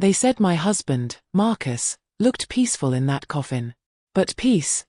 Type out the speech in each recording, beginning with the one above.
They said my husband, Marcus, looked peaceful in that coffin. But peace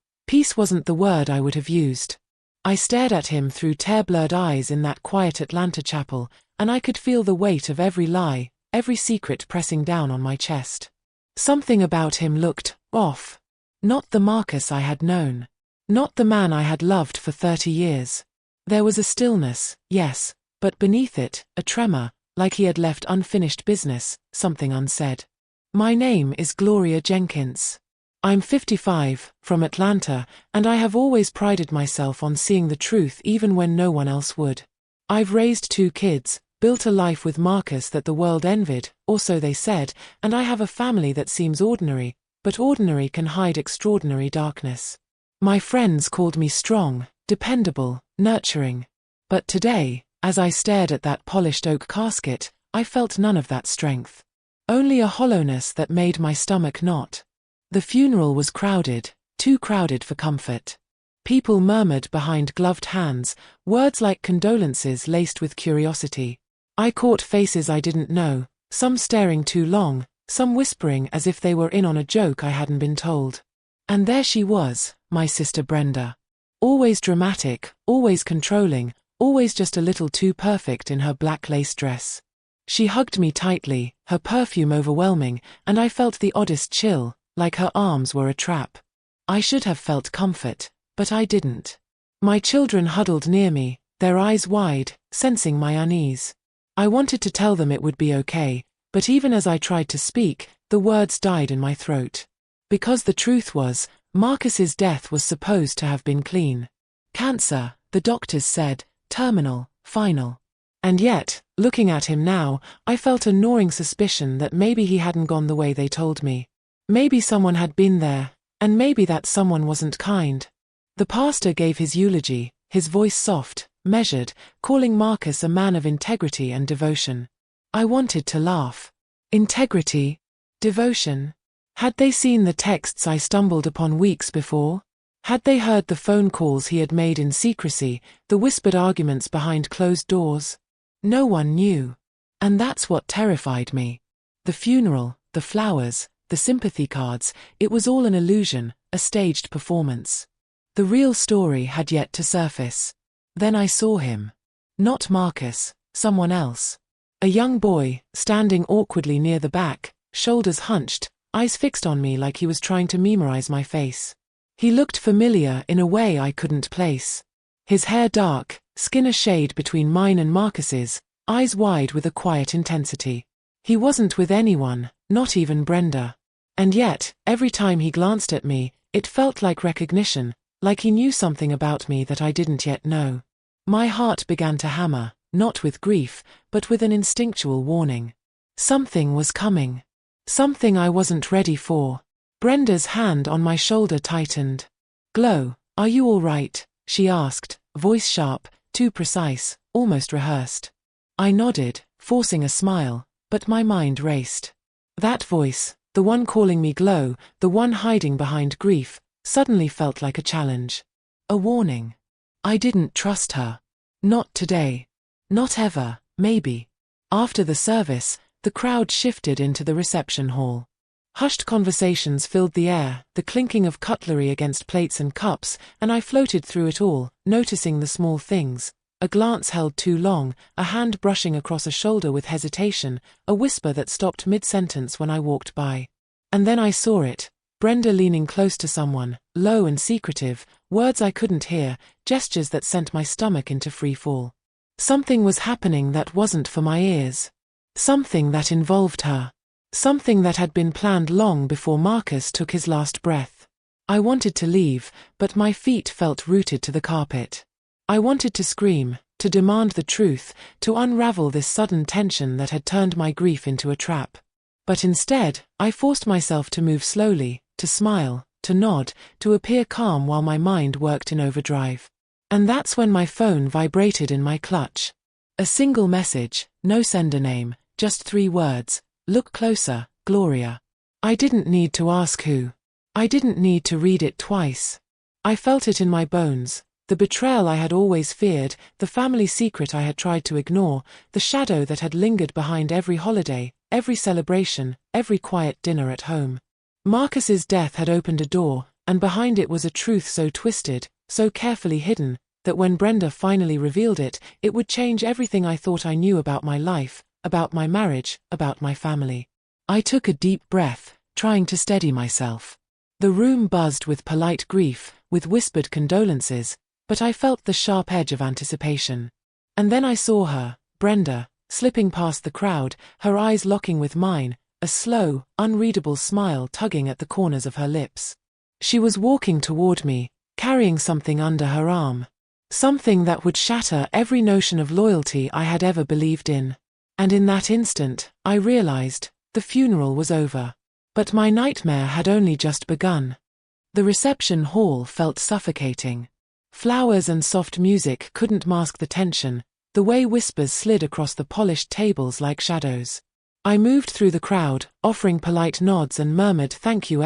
wasn't the word I would have used. I stared at him through tear-blurred eyes in that quiet Atlanta chapel, and I could feel the weight of every lie, every secret pressing down on my chest. Something about him looked off. Not the Marcus I had known. Not the man I had loved for 30 years. There was a stillness, yes, but beneath it, a tremor, like he had left unfinished business, something unsaid. My name is Gloria Jenkins. I'm 55, from Atlanta, and I have always prided myself on seeing the truth even when no one else would. I've raised 2 kids, built a life with Marcus that the world envied, or so they said, and I have a family that seems ordinary, but ordinary can hide extraordinary darkness. My friends called me strong, dependable, nurturing. But today, as I stared at that polished oak casket, I felt none of that strength. Only a hollowness that made my stomach knot. The funeral was crowded, too crowded for comfort. People murmured behind gloved hands, words like condolences laced with curiosity. I caught faces I didn't know, some staring too long, some whispering as if they were in on a joke I hadn't been told. And there she was, my sister Brenda. Always dramatic, always controlling, always just a little too perfect in her black lace dress. She hugged me tightly, her perfume overwhelming, and I felt the oddest chill, like her arms were a trap. I should have felt comfort, but I didn't. My children huddled near me, their eyes wide, sensing my unease. I wanted to tell them it would be okay, but even as I tried to speak, the words died in my throat. Because the truth was, Marcus's death was supposed to have been clean. Cancer, the doctors said, terminal, final. And yet, looking at him now, I felt a gnawing suspicion that maybe he hadn't gone the way they told me. Maybe someone had been there, and maybe that someone wasn't kind. The pastor gave his eulogy, his voice soft, measured, calling Marcus a man of integrity and devotion. I wanted to laugh. Integrity? Devotion? Had they seen the texts I stumbled upon weeks before? Had they heard the phone calls he had made in secrecy, the whispered arguments behind closed doors? No one knew. And that's what terrified me. The funeral, the flowers, the sympathy cards, it was all an illusion, a staged performance. The real story had yet to surface. Then I saw him. Not Marcus, someone else. A young boy, standing awkwardly near the back, shoulders hunched, eyes fixed on me like he was trying to memorize my face. He looked familiar in a way I couldn't place. His hair dark, skin a shade between mine and Marcus's, eyes wide with a quiet intensity. He wasn't with anyone, not even Brenda. And yet, every time he glanced at me, it felt like recognition, like he knew something about me that I didn't yet know. My heart began to hammer, not with grief, but with an instinctual warning. Something was coming. Something I wasn't ready for. Brenda's hand on my shoulder tightened. "Glo, are you all right?" she asked, voice sharp, too precise, almost rehearsed. I nodded, forcing a smile, but my mind raced. That voice, the one calling me Glo, the one hiding behind grief, suddenly felt like a challenge. A warning. I didn't trust her. Not today. Not ever, maybe. After the service, the crowd shifted into the reception hall. Hushed conversations filled the air, the clinking of cutlery against plates and cups, and I floated through it all, noticing the small things. A glance held too long, a hand brushing across a shoulder with hesitation, a whisper that stopped mid-sentence when I walked by. And then I saw it. Brenda leaning close to someone, low and secretive, words I couldn't hear, gestures that sent my stomach into free fall. Something was happening that wasn't for my ears. Something that involved her. Something that had been planned long before Marcus took his last breath. I wanted to leave, but my feet felt rooted to the carpet. I wanted to scream, to demand the truth, to unravel this sudden tension that had turned my grief into a trap. But instead, I forced myself to move slowly, to smile, to nod, to appear calm while my mind worked in overdrive. And that's when my phone vibrated in my clutch. A single message, no sender name, just 3 words. "Look closer, Gloria." I didn't need to ask who. I didn't need to read it twice. I felt it in my bones, The betrayal I had always feared, the family secret I had tried to ignore, the shadow that had lingered behind every holiday, every celebration, every quiet dinner at home. Marcus's death had opened a door, and behind it was a truth so twisted, so carefully hidden, that when Brenda finally revealed it, it would change everything I thought I knew about my life, about my marriage, about my family. I took a deep breath, trying to steady myself. The room buzzed with polite grief, with whispered condolences, but I felt the sharp edge of anticipation. And then I saw her, Brenda, slipping past the crowd, her eyes locking with mine, a slow, unreadable smile tugging at the corners of her lips. She was walking toward me, carrying something under her arm. Something that would shatter every notion of loyalty I had ever believed in. And in that instant, I realized, the funeral was over. But my nightmare had only just begun. The reception hall felt suffocating. Flowers and soft music couldn't mask the tension, the way whispers slid across the polished tables like shadows. I moved through the crowd, offering polite nods and murmured thank you,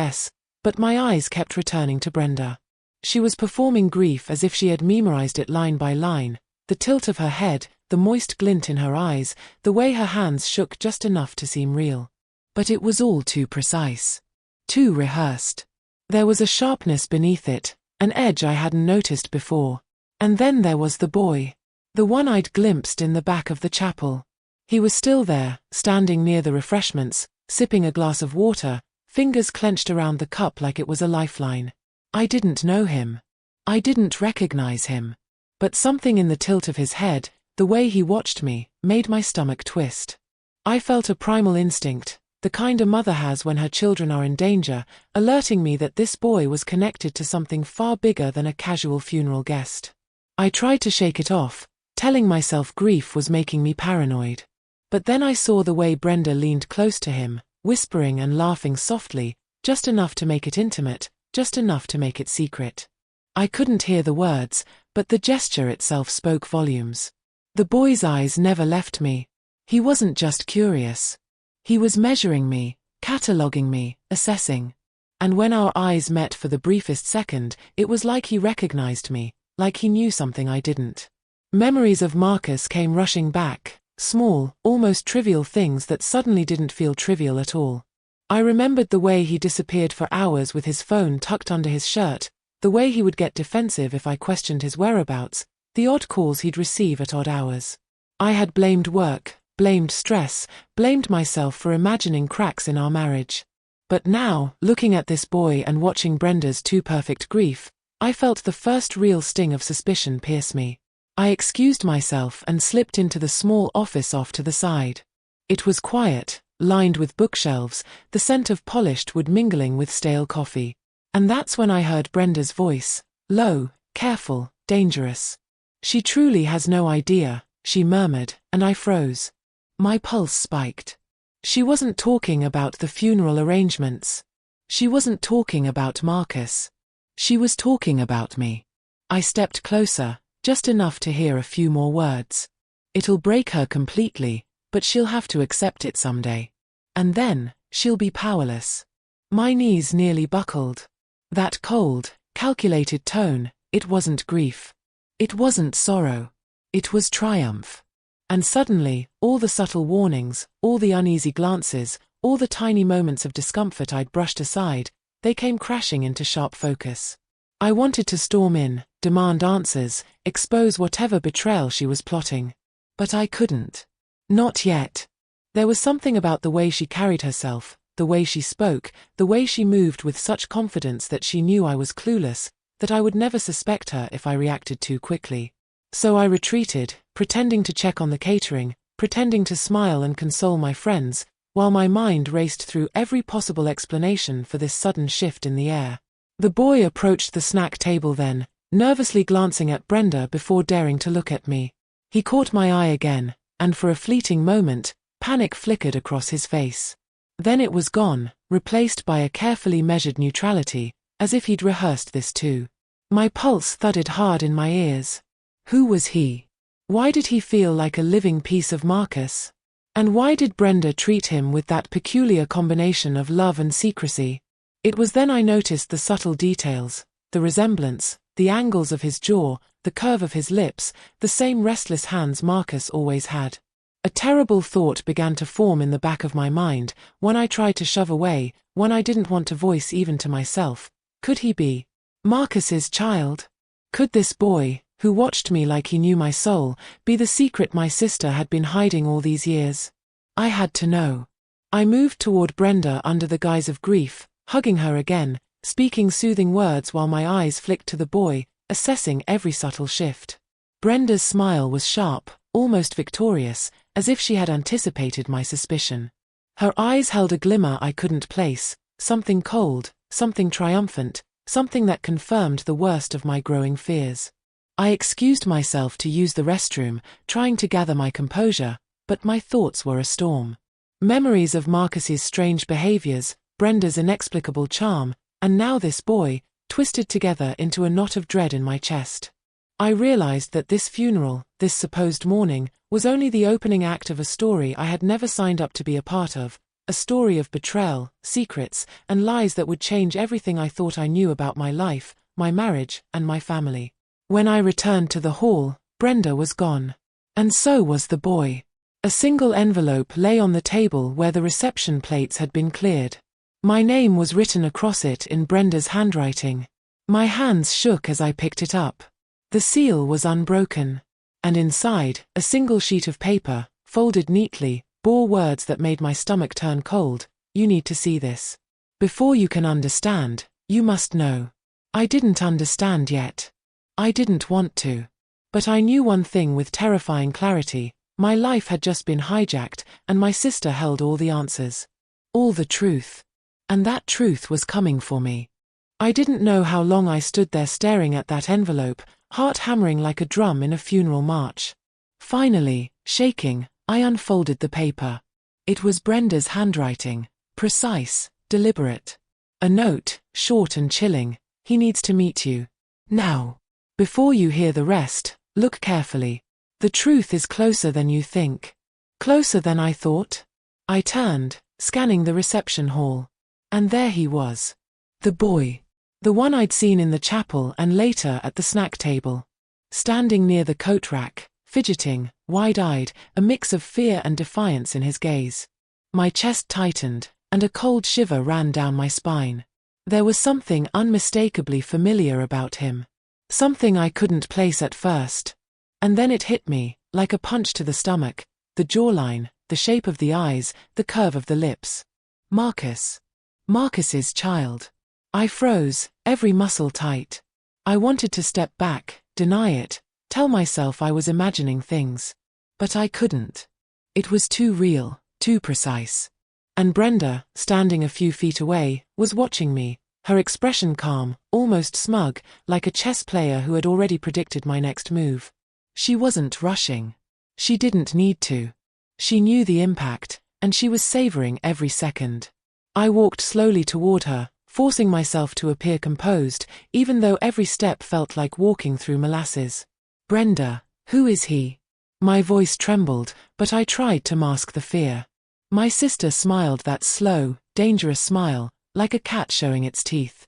but my eyes kept returning to Brenda. She was performing grief as if she had memorized it line by line, the tilt of her head, the moist glint in her eyes, the way her hands shook just enough to seem real. But it was all too precise. Too rehearsed. There was a sharpness beneath it, an edge I hadn't noticed before. And then there was the boy. The one I'd glimpsed in the back of the chapel. He was still there, standing near the refreshments, sipping a glass of water, fingers clenched around the cup like it was a lifeline. I didn't know him. I didn't recognize him. But something in the tilt of his head, the way he watched me, made my stomach twist. I felt a primal instinct, the kind a mother has when her children are in danger, alerting me that this boy was connected to something far bigger than a casual funeral guest. I tried to shake it off, telling myself grief was making me paranoid. But then I saw the way Brenda leaned close to him, whispering and laughing softly, just enough to make it intimate, just enough to make it secret. I couldn't hear the words, but the gesture itself spoke volumes. The boy's eyes never left me. He wasn't just curious. He was measuring me, cataloguing me, assessing. And when our eyes met for the briefest second, it was like he recognized me, like he knew something I didn't. Memories of Marcus came rushing back, small, almost trivial things that suddenly didn't feel trivial at all. I remembered the way he disappeared for hours with his phone tucked under his shirt, the way he would get defensive if I questioned his whereabouts, the odd calls he'd receive at odd hours. I had blamed work, blamed stress, blamed myself for imagining cracks in our marriage. But now, looking at this boy and watching Brenda's too-perfect grief, I felt the first real sting of suspicion pierce me. I excused myself and slipped into the small office off to the side. It was quiet, lined with bookshelves, the scent of polished wood mingling with stale coffee. And that's when I heard Brenda's voice, low, careful, dangerous. "She truly has no idea," she murmured, and I froze. My pulse spiked. She wasn't talking about the funeral arrangements. She wasn't talking about Marcus. She was talking about me. I stepped closer, just enough to hear a few more words. "It'll break her completely, but she'll have to accept it someday. And then, she'll be powerless." My knees nearly buckled. That cold, calculated tone, it wasn't grief. It wasn't sorrow. It was triumph. And suddenly, all the subtle warnings, all the uneasy glances, all the tiny moments of discomfort I'd brushed aside, they came crashing into sharp focus. I wanted to storm in, demand answers, expose whatever betrayal she was plotting. But I couldn't. Not yet. There was something about the way she carried herself, the way she spoke, the way she moved with such confidence that she knew I was clueless, that I would never suspect her if I reacted too quickly. So I retreated, pretending to check on the catering, pretending to smile and console my friends, while my mind raced through every possible explanation for this sudden shift in the air. The boy approached the snack table then, nervously glancing at Brenda before daring to look at me. He caught my eye again, and for a fleeting moment, panic flickered across his face. Then it was gone, replaced by a carefully measured neutrality, as if he'd rehearsed this too. My pulse thudded hard in my ears. Who was he? Why did he feel like a living piece of Marcus? And why did Brenda treat him with that peculiar combination of love and secrecy? It was then I noticed the subtle details, the resemblance, the angles of his jaw, the curve of his lips, the same restless hands Marcus always had. A terrible thought began to form in the back of my mind, one I tried to shove away, one I didn't want to voice even to myself. Could he be Marcus's child? Could this boy, who watched me like he knew my soul, be the secret my sister had been hiding all these years? I had to know. I moved toward Brenda under the guise of grief, hugging her again, speaking soothing words while my eyes flicked to the boy, assessing every subtle shift. Brenda's smile was sharp, almost victorious, as if she had anticipated my suspicion. Her eyes held a glimmer I couldn't place, something cold, something triumphant, something that confirmed the worst of my growing fears. I excused myself to use the restroom, trying to gather my composure, but my thoughts were a storm. Memories of Marcus's strange behaviors, Brenda's inexplicable charm, and now this boy, twisted together into a knot of dread in my chest. I realized that this funeral, this supposed mourning, was only the opening act of a story I had never signed up to be a part of, a story of betrayal, secrets, and lies that would change everything I thought I knew about my life, my marriage, and my family. When I returned to the hall, Brenda was gone. And so was the boy. A single envelope lay on the table where the reception plates had been cleared. My name was written across it in Brenda's handwriting. My hands shook as I picked it up. The seal was unbroken. And inside, a single sheet of paper, folded neatly, bore words that made my stomach turn cold. You need to see this. Before you can understand, you must know. I didn't understand yet. I didn't want to. But I knew one thing with terrifying clarity. My life had just been hijacked, and my sister held all the answers. All the truth. And that truth was coming for me. I didn't know how long I stood there staring at that envelope, heart hammering like a drum in a funeral march. Finally, shaking, I unfolded the paper. It was Brenda's handwriting, precise, deliberate. A note, short and chilling. He needs to meet you. Now. Before you hear the rest, look carefully. The truth is closer than you think. Closer than I thought. I turned, scanning the reception hall. And there he was. The boy. The one I'd seen in the chapel and later at the snack table. Standing near the coat rack, fidgeting, wide-eyed, a mix of fear and defiance in his gaze. My chest tightened, and a cold shiver ran down my spine. There was something unmistakably familiar about him. Something I couldn't place at first. And then it hit me, like a punch to the stomach, the jawline, the shape of the eyes, the curve of the lips. Marcus. Marcus's child. I froze, every muscle tight. I wanted to step back, deny it, tell myself I was imagining things. But I couldn't. It was too real, too precise. And Brenda, standing a few feet away, was watching me, her expression calm, almost smug, like a chess player who had already predicted my next move. She wasn't rushing. She didn't need to. She knew the impact, and she was savoring every second. I walked slowly toward her, forcing myself to appear composed, even though every step felt like walking through molasses. Brenda, who is he? My voice trembled, but I tried to mask the fear. My sister smiled that slow, dangerous smile, like a cat showing its teeth.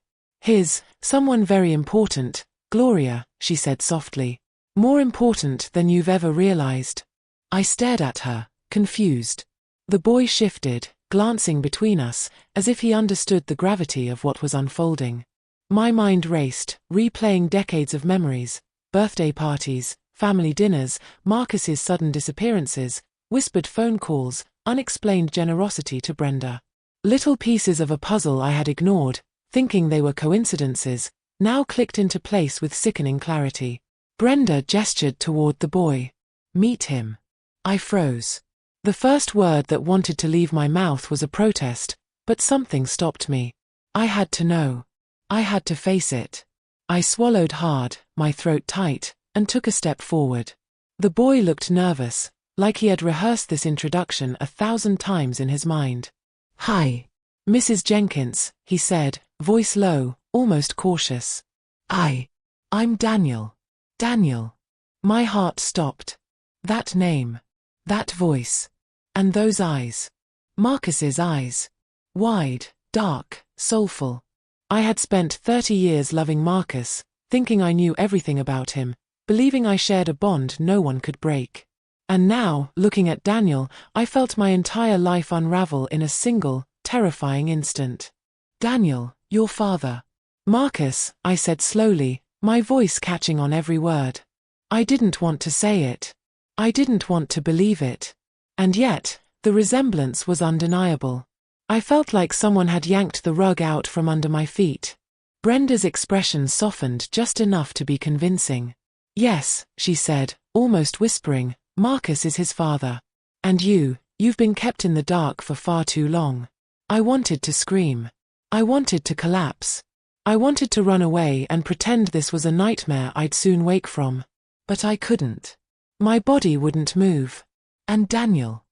Someone very important, Gloria, she said softly. More important than you've ever realized. I stared at her, confused. The boy shifted, glancing between us, as if he understood the gravity of what was unfolding. My mind raced, replaying decades of memories, birthday parties, family dinners, Marcus's sudden disappearances, whispered phone calls, unexplained generosity to Brenda. Little pieces of a puzzle I had ignored, thinking they were coincidences, now clicked into place with sickening clarity. Brenda gestured toward the boy. Meet him. I froze. The first word that wanted to leave my mouth was a protest, but something stopped me. I had to know. I had to face it. I swallowed hard, my throat tight, and took a step forward. The boy looked nervous, like he had rehearsed this introduction 1,000 times in his mind. Hi. Mrs. Jenkins, he said, voice low, almost cautious. I'm Daniel. Daniel. My heart stopped. That name. That voice. And those eyes. Marcus's eyes. Wide, dark, soulful. I had spent 30 years loving Marcus, thinking I knew everything about him, believing I shared a bond no one could break. And now, looking at Daniel, I felt my entire life unravel in a single, terrifying instant. "Daniel, your father." "Marcus," I said slowly, my voice catching on every word. I didn't want to say it. I didn't want to believe it. And yet, the resemblance was undeniable. I felt like someone had yanked the rug out from under my feet. Brenda's expression softened just enough to be convincing. "Yes," she said, almost whispering, "Marcus is his father. And you've been kept in the dark for far too long." I wanted to scream. I wanted to collapse. I wanted to run away and pretend this was a nightmare I'd soon wake from. But I couldn't. My body wouldn't move. And Daniel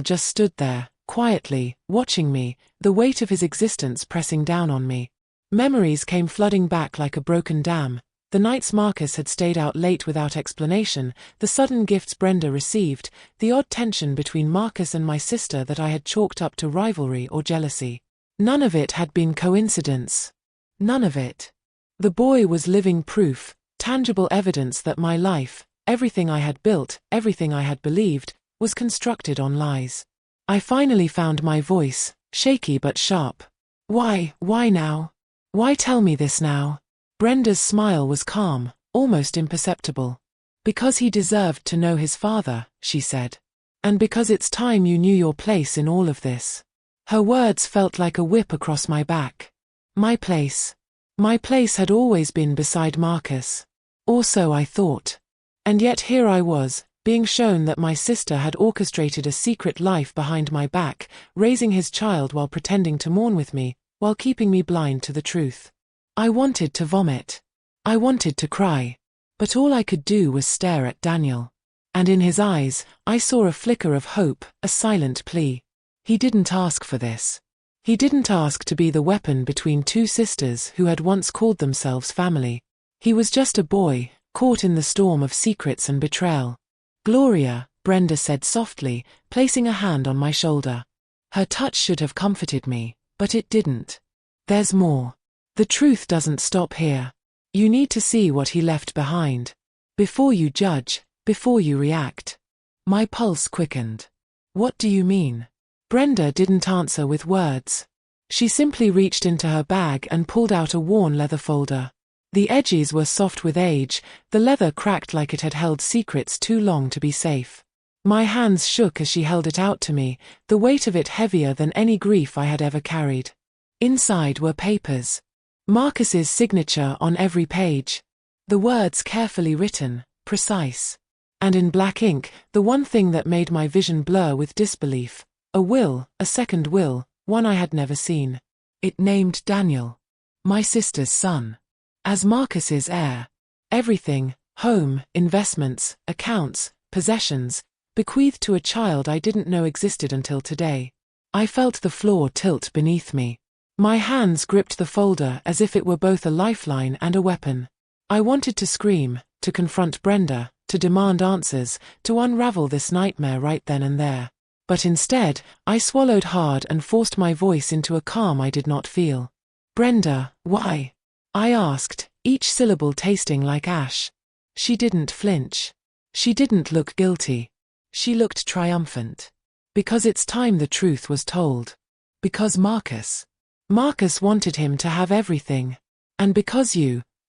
just stood there, quietly, watching me, the weight of his existence pressing down on me. Memories came flooding back like a broken dam. The nights Marcus had stayed out late without explanation, the sudden gifts Brenda received, the odd tension between Marcus and my sister that I had chalked up to rivalry or jealousy. None of it had been coincidence. None of it. The boy was living proof, tangible evidence that my life, everything I had built, everything I had believed, was constructed on lies. I finally found my voice, shaky but sharp. Why now? Why tell me this now?" Brenda's smile was calm, almost imperceptible. "Because he deserved to know his father," she said. "And because it's time you knew your place in all of this." Her words felt like a whip across my back. My place. My place had always been beside Marcus. Or so I thought. And yet here I was, being shown that my sister had orchestrated a secret life behind my back, raising his child while pretending to mourn with me, while keeping me blind to the truth. I wanted to vomit. I wanted to cry. But all I could do was stare at Daniel. And in his eyes, I saw a flicker of hope, a silent plea. He didn't ask for this. He didn't ask to be the weapon between two sisters who had once called themselves family. He was just a boy, caught in the storm of secrets and betrayal. "Gloria," Brenda said softly, placing a hand on my shoulder. Her touch should have comforted me, but it didn't. "There's more. The truth doesn't stop here. You need to see what he left behind. Before you judge, before you react." My pulse quickened. "What do you mean?" Brenda didn't answer with words. She simply reached into her bag and pulled out a worn leather folder. The edges were soft with age, the leather cracked like it had held secrets too long to be safe. My hands shook as she held it out to me, the weight of it heavier than any grief I had ever carried. Inside were papers. Marcus's signature on every page. The words carefully written, precise. And in black ink, the one thing that made my vision blur with disbelief. A will, a second will, one I had never seen. It named Daniel, my sister's son, as Marcus's heir. Everything, home, investments, accounts, possessions, bequeathed to a child I didn't know existed until today. I felt the floor tilt beneath me. My hands gripped the folder as if it were both a lifeline and a weapon. I wanted to scream, to confront Brenda, to demand answers, to unravel this nightmare right then and there. But instead, I swallowed hard and forced my voice into a calm I did not feel. "Brenda, why?" I asked, each syllable tasting like ash. She didn't flinch. She didn't look guilty. She looked triumphant. "Because it's time the truth was told. Because Marcus wanted him to have everything. And because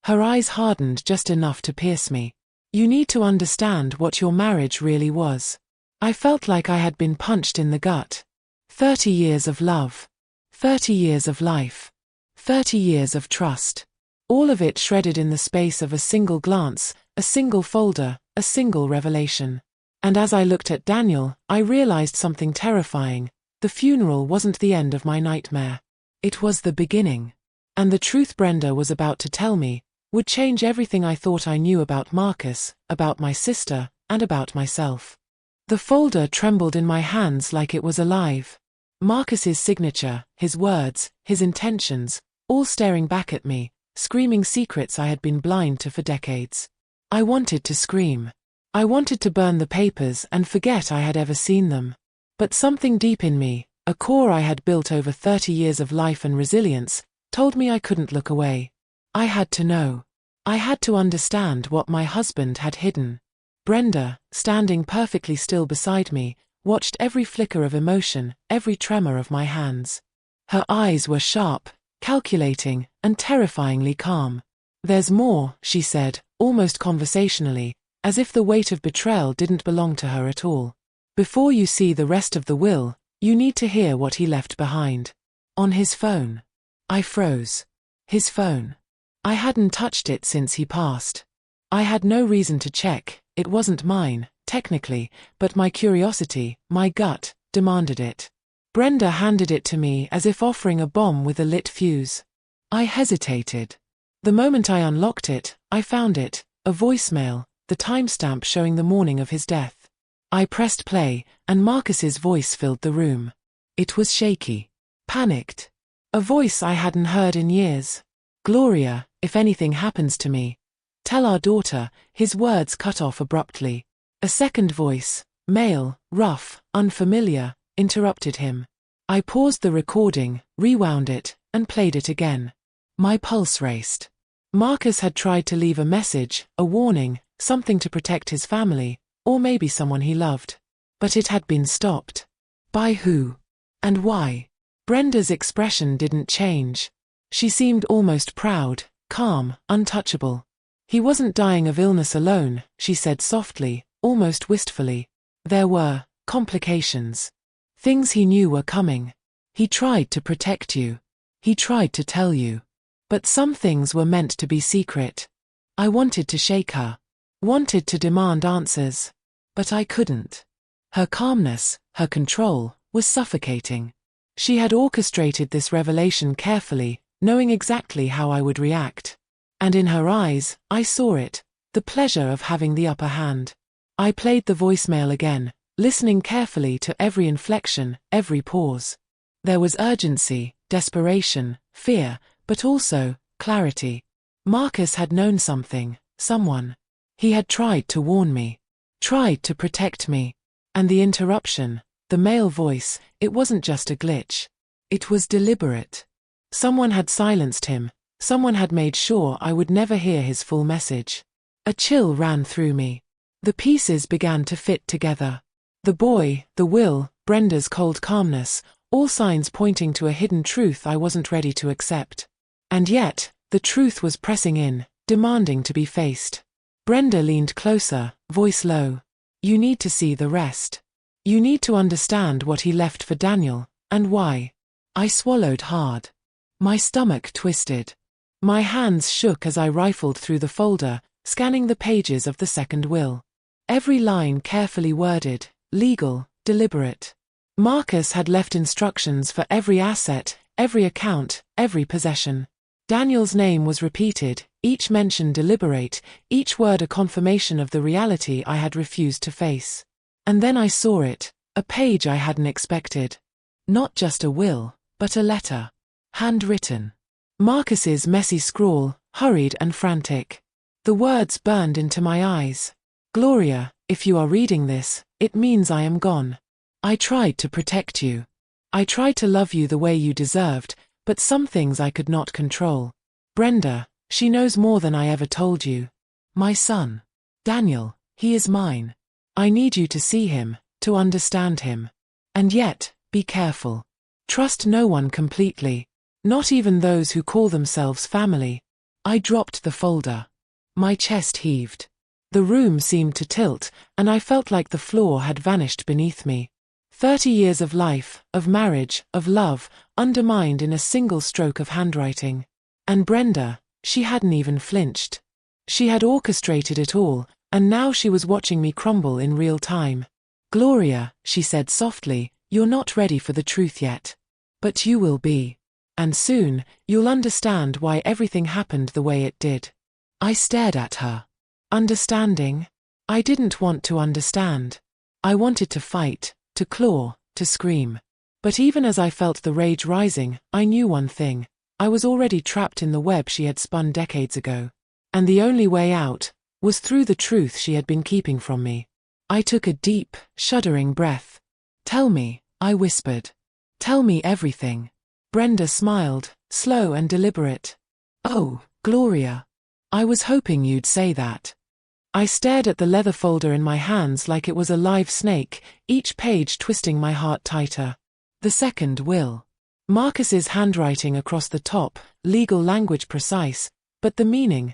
her eyes hardened just enough to pierce me. You need to understand what your marriage really was." I felt like I had been punched in the gut. 30 years of love. 30 years of life. 30 years of trust. All of it shredded in the space of a single glance, a single folder, a single revelation. And as I looked at Daniel, I realized something terrifying. The funeral wasn't the end of my nightmare. It was the beginning. And the truth Brenda was about to tell me would change everything I thought I knew about Marcus, about my sister, and about myself. The folder trembled in my hands like it was alive. Marcus's signature, his words, his intentions, all staring back at me, screaming secrets I had been blind to for decades. I wanted to scream. I wanted to burn the papers and forget I had ever seen them. But something deep in me, a core I had built over 30 years of life and resilience, told me I couldn't look away. I had to know. I had to understand what my husband had hidden. Brenda, standing perfectly still beside me, watched every flicker of emotion, every tremor of my hands. Her eyes were sharp, calculating, and terrifyingly calm. "There's more," she said, almost conversationally, as if the weight of betrayal didn't belong to her at all. "Before you see the rest of the will, you need to hear what he left behind." On his phone. I froze. His phone. I hadn't touched it since he passed. I had no reason to check, it wasn't mine, technically, but my curiosity, my gut, demanded it. Brenda handed it to me as if offering a bomb with a lit fuse. I hesitated. The moment I unlocked it, I found it, a voicemail, the timestamp showing the morning of his death. I pressed play, and Marcus's voice filled the room. It was shaky. Panicked. A voice I hadn't heard in years. "Gloria, if anything happens to me, tell our daughter," his words cut off abruptly. A second voice, male, rough, unfamiliar, interrupted him. I paused the recording, rewound it, and played it again. My pulse raced. Marcus had tried to leave a message, a warning, something to protect his family, or maybe someone he loved. But it had been stopped. By who? And why? Brenda's expression didn't change. She seemed almost proud, calm, untouchable. "He wasn't dying of illness alone," she said softly, almost wistfully. "There were complications. Things he knew were coming. He tried to protect you. He tried to tell you. But some things were meant to be secret." I wanted to shake her. Wanted to demand answers. But I couldn't. Her calmness, her control, was suffocating. She had orchestrated this revelation carefully, knowing exactly how I would react. And in her eyes, I saw it, the pleasure of having the upper hand. I played the voicemail again, listening carefully to every inflection, every pause. There was urgency, desperation, fear, but also clarity. Marcus had known something, someone. He had tried to warn me, tried to protect me. And the interruption, the male voice, it wasn't just a glitch. It was deliberate. Someone had silenced him. Someone had made sure I would never hear his full message. A chill ran through me. The pieces began to fit together. The boy, the will, Brenda's cold calmness, all signs pointing to a hidden truth I wasn't ready to accept. And yet, the truth was pressing in, demanding to be faced. Brenda leaned closer, voice low. "You need to see the rest. You need to understand what he left for Daniel, and why." I swallowed hard. My stomach twisted. My hands shook as I rifled through the folder, scanning the pages of the second will. Every line carefully worded, legal, deliberate. Marcus had left instructions for every asset, every account, every possession. Daniel's name was repeated, each mention deliberate, each word a confirmation of the reality I had refused to face. And then I saw it, a page I hadn't expected. Not just a will, but a letter. Handwritten. Marcus's messy scrawl, hurried and frantic. The words burned into my eyes. "Gloria, if you are reading this, it means I am gone. I tried to protect you. I tried to love you the way you deserved, but some things I could not control. Brenda, she knows more than I ever told you. My son. Daniel, he is mine. I need you to see him, to understand him. And yet, be careful. Trust no one completely. Not even those who call themselves family." I dropped the folder. My chest heaved. The room seemed to tilt, and I felt like the floor had vanished beneath me. 30 years of life, of marriage, of love, undermined in a single stroke of handwriting. And Brenda, she hadn't even flinched. She had orchestrated it all, and now she was watching me crumble in real time. "Gloria," she said softly, "you're not ready for the truth yet. But you will be. And soon, you'll understand why everything happened the way it did." I stared at her. Understanding? I didn't want to understand. I wanted to fight, to claw, to scream. But even as I felt the rage rising, I knew one thing. I was already trapped in the web she had spun decades ago. And the only way out was through the truth she had been keeping from me. I took a deep, shuddering breath. "Tell me," I whispered. "Tell me everything." Brenda smiled, slow and deliberate. "Oh, Gloria. I was hoping you'd say that. I stared at the leather folder in my hands like it was a live snake, each page twisting my heart tighter. The second will. Marcus's handwriting across the top, legal language precise, but the meaning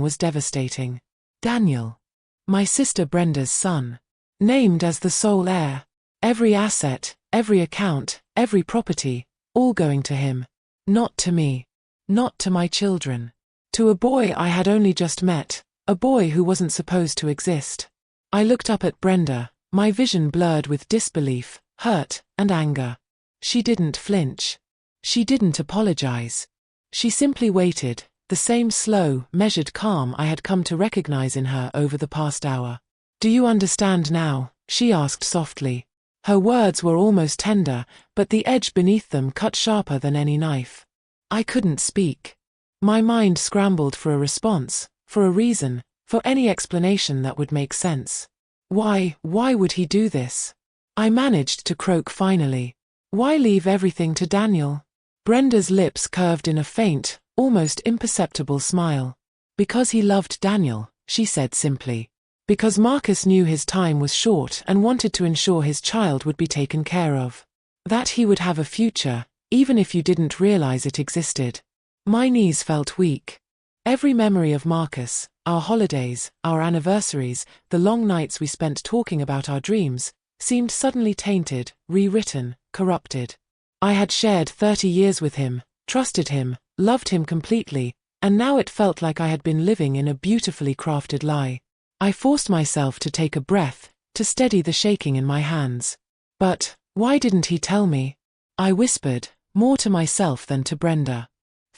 was devastating. Daniel. My sister Brenda's son. Named as the sole heir. Every asset, every account, every property, all going to him. Not to me. Not to my children. To a boy I had only just met, a boy who wasn't supposed to exist. I looked up at Brenda, my vision blurred with disbelief, hurt, and anger. She didn't flinch. She didn't apologize. She simply waited, the same slow, measured calm I had come to recognize in her over the past hour. Do you understand now? She asked softly. Her words were almost tender, but the edge beneath them cut sharper than any knife. I couldn't speak. My mind scrambled for a response, for a reason, for any explanation that would make sense. Why would he do this? I managed to croak finally. Why leave everything to Daniel? Brenda's lips curved in a faint, almost imperceptible smile. Because he loved Daniel, she said simply. Because Marcus knew his time was short and wanted to ensure his child would be taken care of. That he would have a future, even if you didn't realize it existed. My knees felt weak. Every memory of Marcus, our holidays, our anniversaries, the long nights we spent talking about our dreams, seemed suddenly tainted, rewritten, corrupted. I had shared 30 years with him, trusted him, loved him completely, and now it felt like I had been living in a beautifully crafted lie. I forced myself to take a breath, to steady the shaking in my hands. But why didn't he tell me? I whispered, more to myself than to Brenda.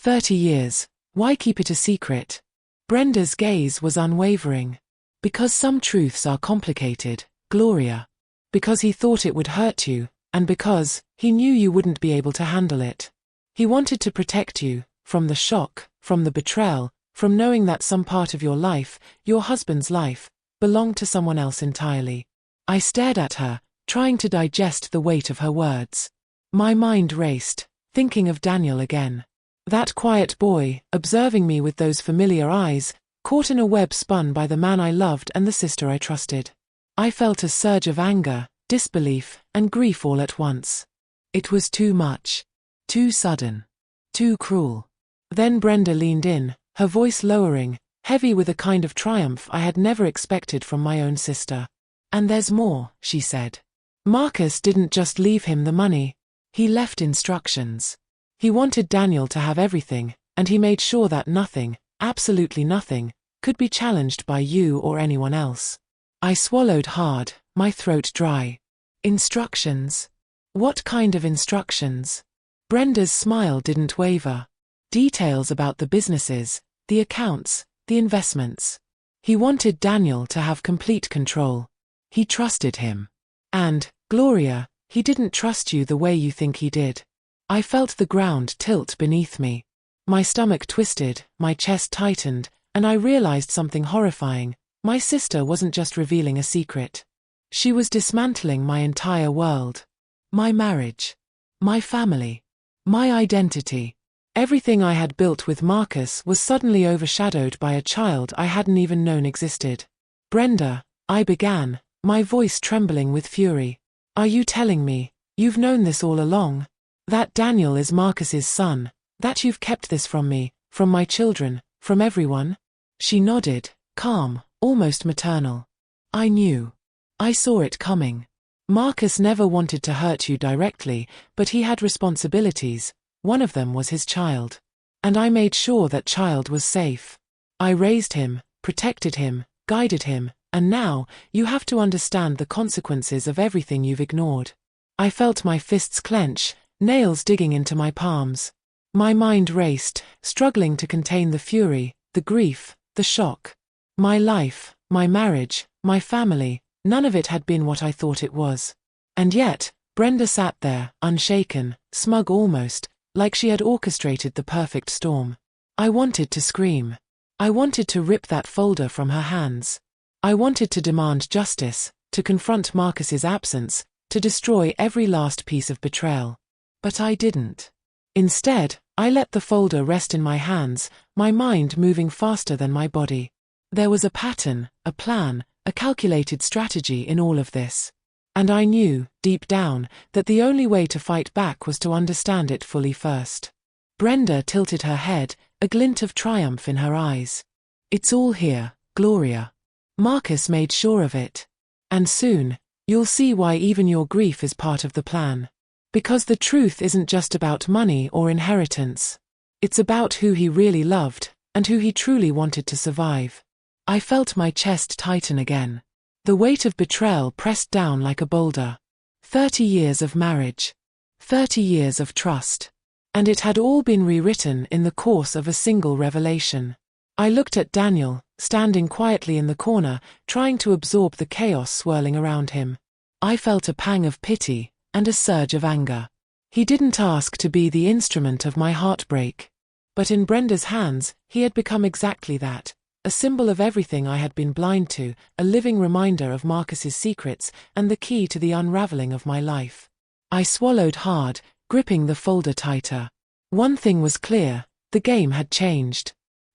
30 years. Why keep it a secret? Brenda's gaze was unwavering. Because some truths are complicated, Gloria. Because he thought it would hurt you, and because he knew you wouldn't be able to handle it. He wanted to protect you, from the shock, from the betrayal, from knowing that some part of your life, your husband's life, belonged to someone else entirely. I stared at her, trying to digest the weight of her words. My mind raced, thinking of Daniel again. That quiet boy, observing me with those familiar eyes, caught in a web spun by the man I loved and the sister I trusted. I felt a surge of anger, disbelief, and grief all at once. It was too much. Too sudden. Too cruel. Then Brenda leaned in, her voice lowering, heavy with a kind of triumph I had never expected from my own sister. And there's more, she said. Marcus didn't just leave him the money. He left instructions. He wanted Daniel to have everything, and he made sure that nothing, absolutely nothing, could be challenged by you or anyone else. I swallowed hard, my throat dry. Instructions? What kind of instructions? Brenda's smile didn't waver. Details about the businesses, the accounts, the investments. He wanted Daniel to have complete control. He trusted him. And, Gloria, he didn't trust you the way you think he did. I felt the ground tilt beneath me. My stomach twisted, my chest tightened, and I realized something horrifying. My sister wasn't just revealing a secret. She was dismantling my entire world. My marriage. My family. My identity. Everything I had built with Marcus was suddenly overshadowed by a child I hadn't even known existed. Brenda, I began, my voice trembling with fury. Are you telling me, you've known this all along? That Daniel is Marcus's son, that you've kept this from me, from my children, from everyone? She nodded, calm, almost maternal. I knew. I saw it coming. Marcus never wanted to hurt you directly, but he had responsibilities. One of them was his child. And I made sure that child was safe. I raised him, protected him, guided him, and now, you have to understand the consequences of everything you've ignored. I felt my fists clench, nails digging into my palms. My mind raced, struggling to contain the fury, the grief, the shock. My life, my marriage, my family, none of it had been what I thought it was. And yet, Brenda sat there, unshaken, smug almost, like she had orchestrated the perfect storm. I wanted to scream. I wanted to rip that folder from her hands. I wanted to demand justice, to confront Marcus's absence, to destroy every last piece of betrayal. But I didn't. Instead, I let the folder rest in my hands, my mind moving faster than my body. There was a pattern, a plan, a calculated strategy in all of this. And I knew, deep down, that the only way to fight back was to understand it fully first. Brenda tilted her head, a glint of triumph in her eyes. It's all here, Gloria. Marcus made sure of it. And soon, you'll see why even your grief is part of the plan. Because the truth isn't just about money or inheritance. It's about who he really loved, and who he truly wanted to survive. I felt my chest tighten again. The weight of betrayal pressed down like a boulder. 30 years of marriage. 30 years of trust. And it had all been rewritten in the course of a single revelation. I looked at Daniel, standing quietly in the corner, trying to absorb the chaos swirling around him. I felt a pang of pity, and a surge of anger. He didn't ask to be the instrument of my heartbreak. But in Brenda's hands, he had become exactly that. A symbol of everything I had been blind to, a living reminder of Marcus's secrets, and the key to the unraveling of my life. I swallowed hard, gripping the folder tighter. One thing was clear, the game had changed.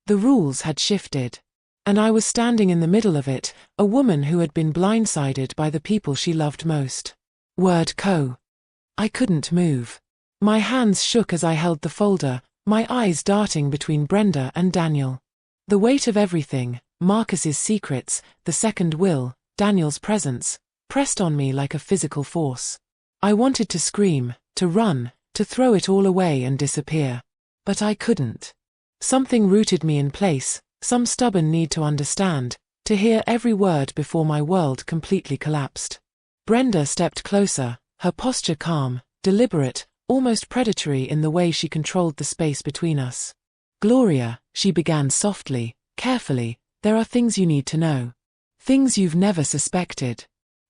The rules had shifted. And I was standing in the middle of it, a woman who had been blindsided by the people she loved most. Word co. I couldn't move. My hands shook as I held the folder, my eyes darting between Brenda and Daniel. The weight of everything, Marcus's secrets, the second will, Daniel's presence, pressed on me like a physical force. I wanted to scream, to run, to throw it all away and disappear. But I couldn't. Something rooted me in place, some stubborn need to understand, to hear every word before my world completely collapsed. Brenda stepped closer, her posture calm, deliberate, almost predatory in the way she controlled the space between us. Gloria, she began softly, carefully, there are things you need to know. Things you've never suspected.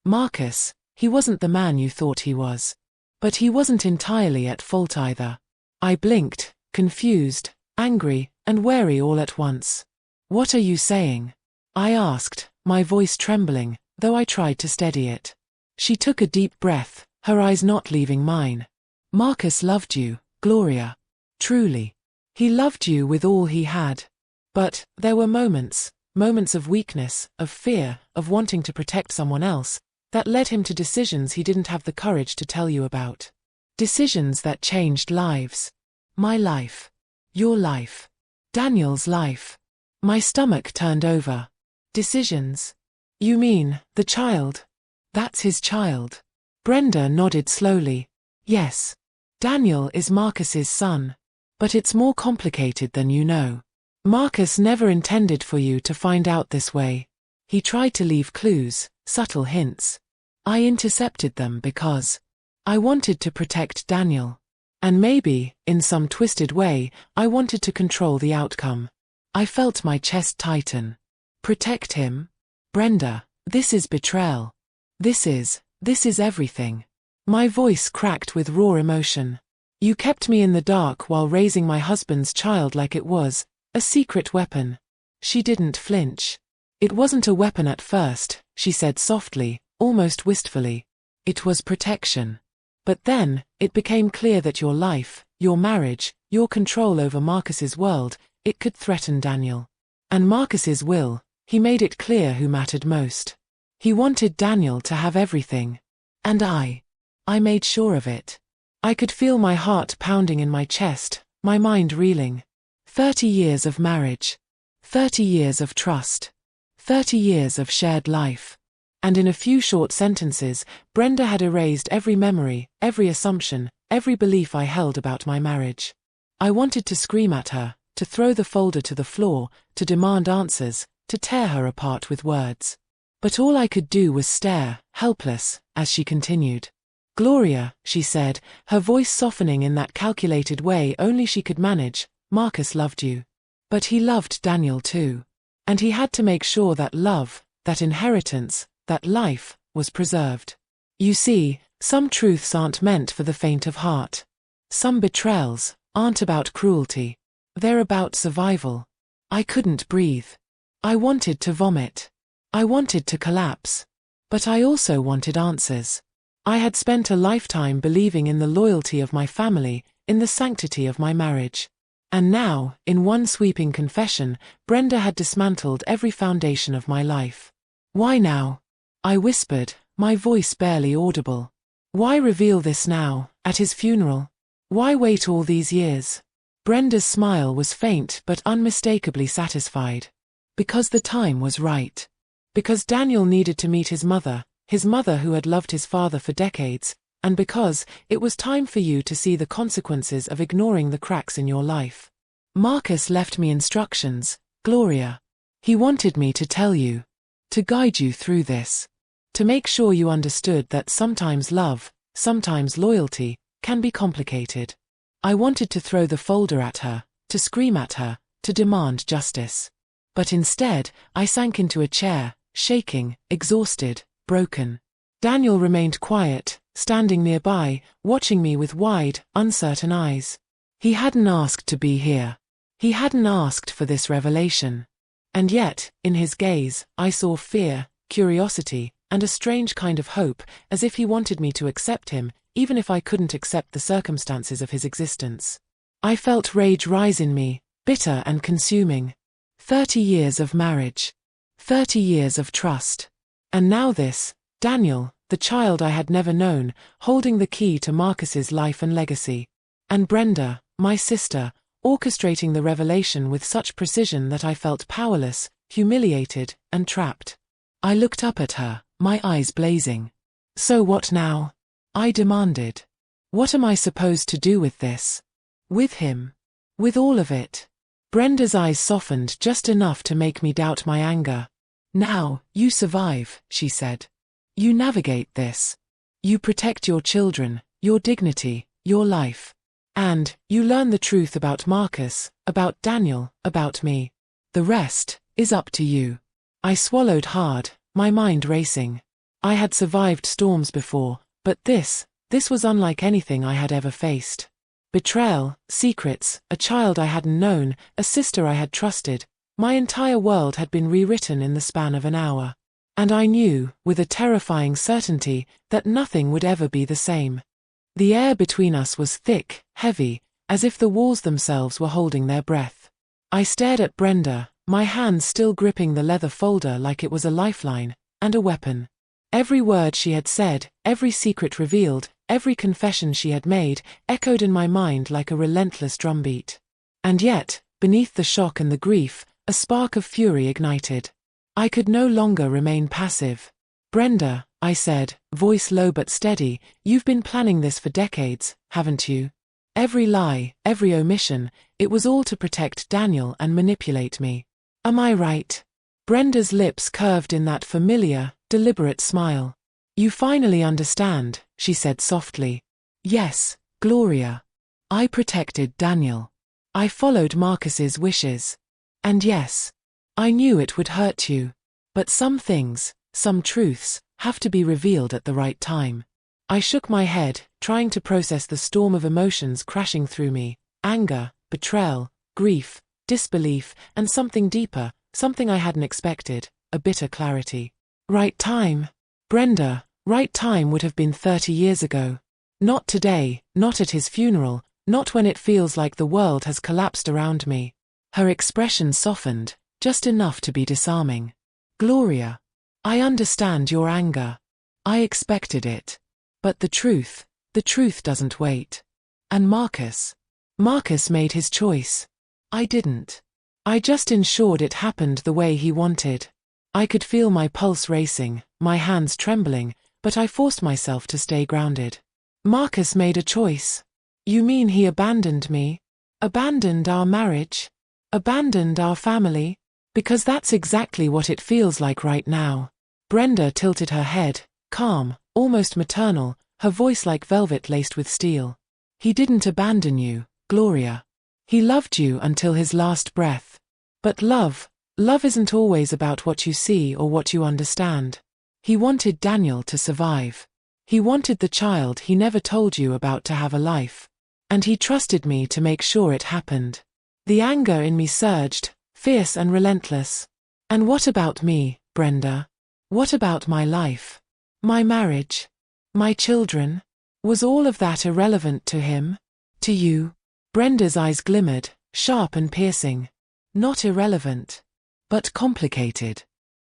Marcus, he wasn't the man you thought he was. But he wasn't entirely at fault either. I blinked, confused, angry, and wary all at once. What are you saying? I asked, my voice trembling, though I tried to steady it. She took a deep breath, her eyes not leaving mine. Marcus loved you, Gloria. Truly. He loved you with all he had. But there were moments of weakness, of fear, of wanting to protect someone else, that led him to decisions he didn't have the courage to tell you about. Decisions that changed lives. My life. Your life. Daniel's life. My stomach turned over. Decisions. You mean, the child? That's his child. Brenda nodded slowly. Yes. Daniel is Marcus's son. But it's more complicated than you know. Marcus never intended for you to find out this way. He tried to leave clues, subtle hints. I intercepted them because I wanted to protect Daniel. And maybe, in some twisted way, I wanted to control the outcome. I felt my chest tighten. Protect him? Brenda, this is betrayal. This is everything. My voice cracked with raw emotion. You kept me in the dark while raising my husband's child like it was a secret weapon. She didn't flinch. It wasn't a weapon at first, she said softly, almost wistfully. It was protection. But then, it became clear that your life, your marriage, your control over Marcus's world, it could threaten Daniel. And Marcus's will, he made it clear who mattered most. He wanted Daniel to have everything. And I made sure of it. I could feel my heart pounding in my chest, my mind reeling. 30 years of marriage. 30 years of trust. 30 years of shared life. And in a few short sentences, Brenda had erased every memory, every assumption, every belief I held about my marriage. I wanted to scream at her, to throw the folder to the floor, to demand answers, to tear her apart with words. But all I could do was stare, helpless, as she continued. Gloria, she said, her voice softening in that calculated way only she could manage, Marcus loved you. But he loved Daniel too. And he had to make sure that love, that inheritance, that life, was preserved. You see, some truths aren't meant for the faint of heart. Some betrayals aren't about cruelty. They're about survival. I couldn't breathe. I wanted to vomit. I wanted to collapse. But I also wanted answers. I had spent a lifetime believing in the loyalty of my family, in the sanctity of my marriage. And now, in one sweeping confession, Brenda had dismantled every foundation of my life. Why now? I whispered, my voice barely audible. Why reveal this now, at his funeral? Why wait all these years? Brenda's smile was faint but unmistakably satisfied. Because the time was right. Because Daniel needed to meet his mother who had loved his father for decades, and because it was time for you to see the consequences of ignoring the cracks in your life. Marcus left me instructions, Gloria. He wanted me to tell you. To guide you through this. To make sure you understood that sometimes love, sometimes loyalty, can be complicated. I wanted to throw the folder at her, to scream at her, to demand justice. But instead, I sank into a chair, shaking, exhausted, broken. Daniel remained quiet, standing nearby, watching me with wide, uncertain eyes. He hadn't asked to be here. He hadn't asked for this revelation. And yet, in his gaze, I saw fear, curiosity, and a strange kind of hope, as if he wanted me to accept him, even if I couldn't accept the circumstances of his existence. I felt rage rise in me, bitter and consuming. 30 years of marriage. 30 years of trust. And now this, Daniel, the child I had never known, holding the key to Marcus's life and legacy. And Brenda, my sister, orchestrating the revelation with such precision that I felt powerless, humiliated, and trapped. I looked up at her, my eyes blazing. So what now? I demanded. What am I supposed to do with this? With him? With all of it? Brenda's eyes softened just enough to make me doubt my anger. Now, you survive, she said. You navigate this. You protect your children, your dignity, your life. And, you learn the truth about Marcus, about Daniel, about me. The rest is up to you. I swallowed hard, my mind racing. I had survived storms before, but this was unlike anything I had ever faced. Betrayal, secrets, a child I hadn't known, a sister I had trusted. My entire world had been rewritten in the span of an hour. And I knew, with a terrifying certainty, that nothing would ever be the same. The air between us was thick, heavy, as if the walls themselves were holding their breath. I stared at Brenda, my hands still gripping the leather folder like it was a lifeline, and a weapon. Every word she had said, every secret revealed, every confession she had made, echoed in my mind like a relentless drumbeat. And yet, beneath the shock and the grief, a spark of fury ignited. I could no longer remain passive. Brenda, I said, voice low but steady, you've been planning this for decades, haven't you? Every lie, every omission, it was all to protect Daniel and manipulate me. Am I right? Brenda's lips curved in that familiar, deliberate smile. You finally understand, she said softly. Yes, Gloria. I protected Daniel. I followed Marcus's wishes. And yes, I knew it would hurt you. But some things, some truths, have to be revealed at the right time. I shook my head, trying to process the storm of emotions crashing through me. Anger, betrayal, grief, disbelief, and something deeper, something I hadn't expected, a bitter clarity. Right time. Brenda, right time would have been 30 years ago. Not today, not at his funeral, not when it feels like the world has collapsed around me. Her expression softened, just enough to be disarming. Gloria, I understand your anger. I expected it. But the truth doesn't wait. And Marcus made his choice. I didn't. I just ensured it happened the way he wanted. I could feel my pulse racing, my hands trembling, but I forced myself to stay grounded. Marcus made a choice. You mean he abandoned me? Abandoned our marriage? Abandoned our family? Because that's exactly what it feels like right now. Brenda tilted her head, calm, almost maternal, her voice like velvet laced with steel. He didn't abandon you, Gloria. He loved you until his last breath. But love isn't always about what you see or what you understand. He wanted Daniel to survive. He wanted the child he never told you about to have a life. And he trusted me to make sure it happened. The anger in me surged, fierce and relentless. And what about me, Brenda? What about my life? My marriage? My children? Was all of that irrelevant to him? To you? Brenda's eyes glimmered, sharp and piercing. Not irrelevant. But complicated.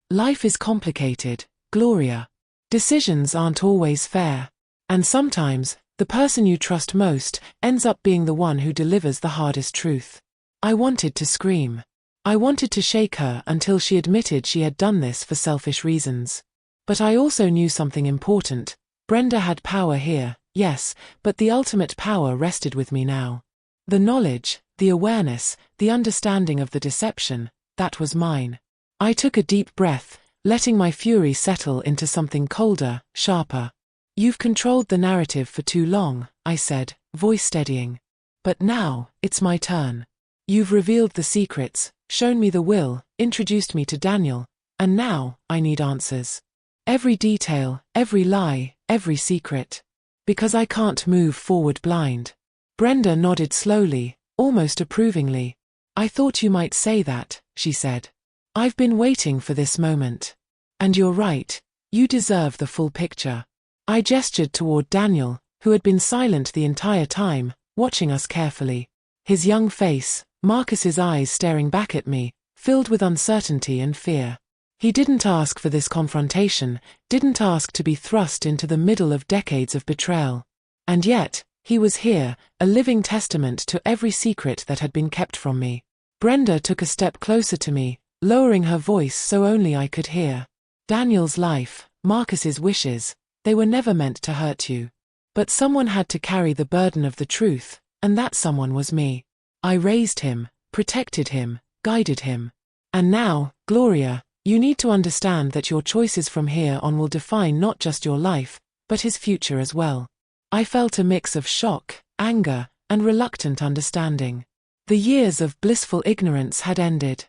Life is complicated, Gloria. Decisions aren't always fair. And sometimes, the person you trust most ends up being the one who delivers the hardest truth. I wanted to scream. I wanted to shake her until she admitted she had done this for selfish reasons. But I also knew something important. Brenda had power here, yes, but the ultimate power rested with me now. The knowledge, the awareness, the understanding of the deception, that was mine. I took a deep breath, letting my fury settle into something colder, sharper. You've controlled the narrative for too long, I said, voice steadying. But now, it's my turn. You've revealed the secrets, shown me the will, introduced me to Daniel, and now, I need answers. Every detail, every lie, every secret. Because I can't move forward blind. Brenda nodded slowly, almost approvingly. I thought you might say that, she said. I've been waiting for this moment. And you're right, you deserve the full picture. I gestured toward Daniel, who had been silent the entire time, watching us carefully. His young face, Marcus's eyes staring back at me, filled with uncertainty and fear. He didn't ask for this confrontation, didn't ask to be thrust into the middle of decades of betrayal. And yet, he was here, a living testament to every secret that had been kept from me. Brenda took a step closer to me, lowering her voice so only I could hear. Daniel's life, Marcus's wishes, they were never meant to hurt you. But someone had to carry the burden of the truth, and that someone was me. I raised him, protected him, guided him. And now, Gloria, you need to understand that your choices from here on will define not just your life, but his future as well. I felt a mix of shock, anger, and reluctant understanding. The years of blissful ignorance had ended.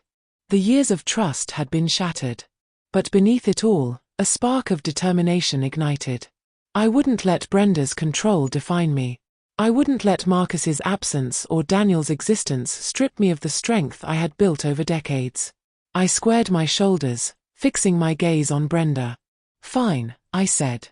The years of trust had been shattered. But beneath it all, a spark of determination ignited. I wouldn't let Brenda's control define me. I wouldn't let Marcus's absence or Daniel's existence strip me of the strength I had built over decades. I squared my shoulders, fixing my gaze on Brenda. Fine, I said.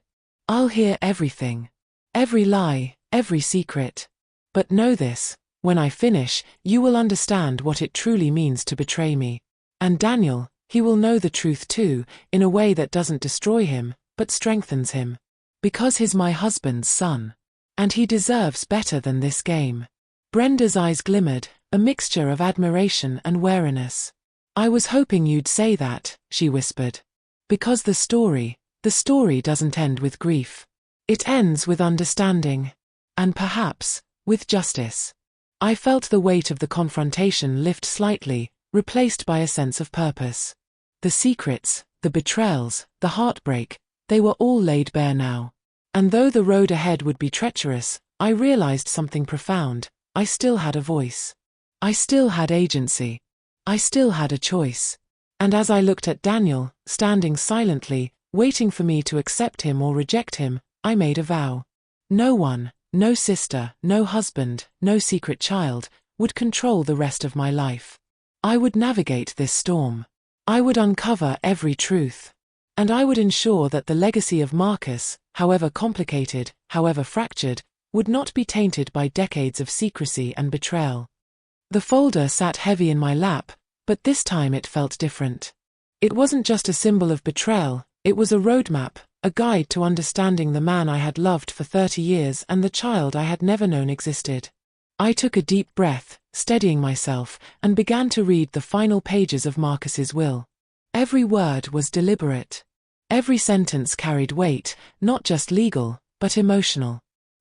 I'll hear everything. Every lie, every secret. But know this, when I finish, you will understand what it truly means to betray me. And Daniel, he will know the truth too, in a way that doesn't destroy him, but strengthens him. Because he's my husband's son. And he deserves better than this game. Brenda's eyes glimmered, a mixture of admiration and wariness. I was hoping you'd say that, she whispered. Because the story doesn't end with grief. It ends with understanding. And perhaps, with justice. I felt the weight of the confrontation lift slightly, replaced by a sense of purpose. The secrets, the betrayals, the heartbreak, they were all laid bare now. And though the road ahead would be treacherous, I realized something profound. I still had a voice. I still had agency. I still had a choice. And as I looked at Daniel, standing silently, waiting for me to accept him or reject him, I made a vow. No one, no sister, no husband, no secret child, would control the rest of my life. I would navigate this storm. I would uncover every truth. And I would ensure that the legacy of Marcus, however complicated, however fractured, would not be tainted by decades of secrecy and betrayal. The folder sat heavy in my lap, but this time it felt different. It wasn't just a symbol of betrayal, it was a roadmap, a guide to understanding the man I had loved for 30 years and the child I had never known existed. I took a deep breath, steadying myself, and began to read the final pages of Marcus's will. Every word was deliberate. Every sentence carried weight, not just legal, but emotional.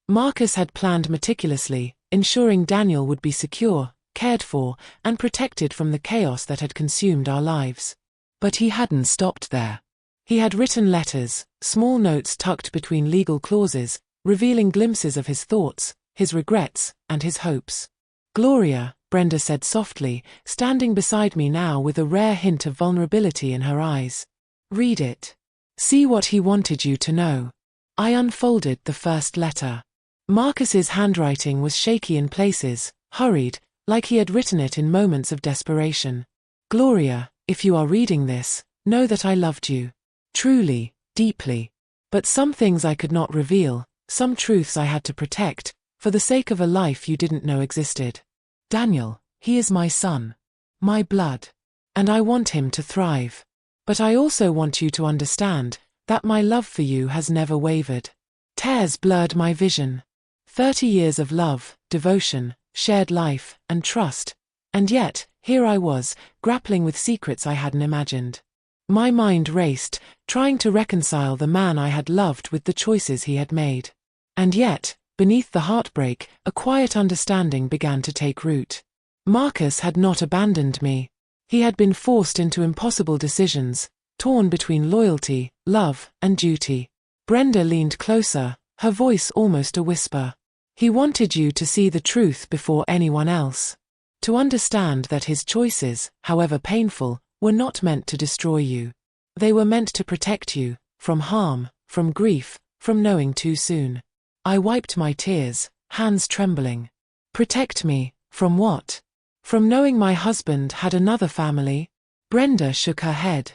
Marcus had planned meticulously, ensuring Daniel would be secure, cared for, and protected from the chaos that had consumed our lives. But he hadn't stopped there. He had written letters, small notes tucked between legal clauses, revealing glimpses of his thoughts, his regrets, and his hopes. Gloria, Brenda said softly, standing beside me now with a rare hint of vulnerability in her eyes. Read it. See what he wanted you to know. I unfolded the first letter. Marcus's handwriting was shaky in places, hurried, like he had written it in moments of desperation. Gloria, if you are reading this, know that I loved you. Truly, deeply. But some things I could not reveal, some truths I had to protect, For the sake of a life you didn't know existed. Daniel, he is my son. My blood. And I want him to thrive. But I also want you to understand that my love for you has never wavered. Tears blurred my vision. 30 years of love, devotion, shared life, and trust. And yet, here I was, grappling with secrets I hadn't imagined. My mind raced, trying to reconcile the man I had loved with the choices he had made. And yet, beneath the heartbreak, a quiet understanding began to take root. Marcus had not abandoned me. He had been forced into impossible decisions, torn between loyalty, love, and duty. Brenda leaned closer, her voice almost a whisper. He wanted you to see the truth before anyone else. To understand that his choices, however painful, were not meant to destroy you. They were meant to protect you, from harm, from grief, from knowing too soon. I wiped my tears, hands trembling. Protect me, from what? From knowing my husband had another family? Brenda shook her head.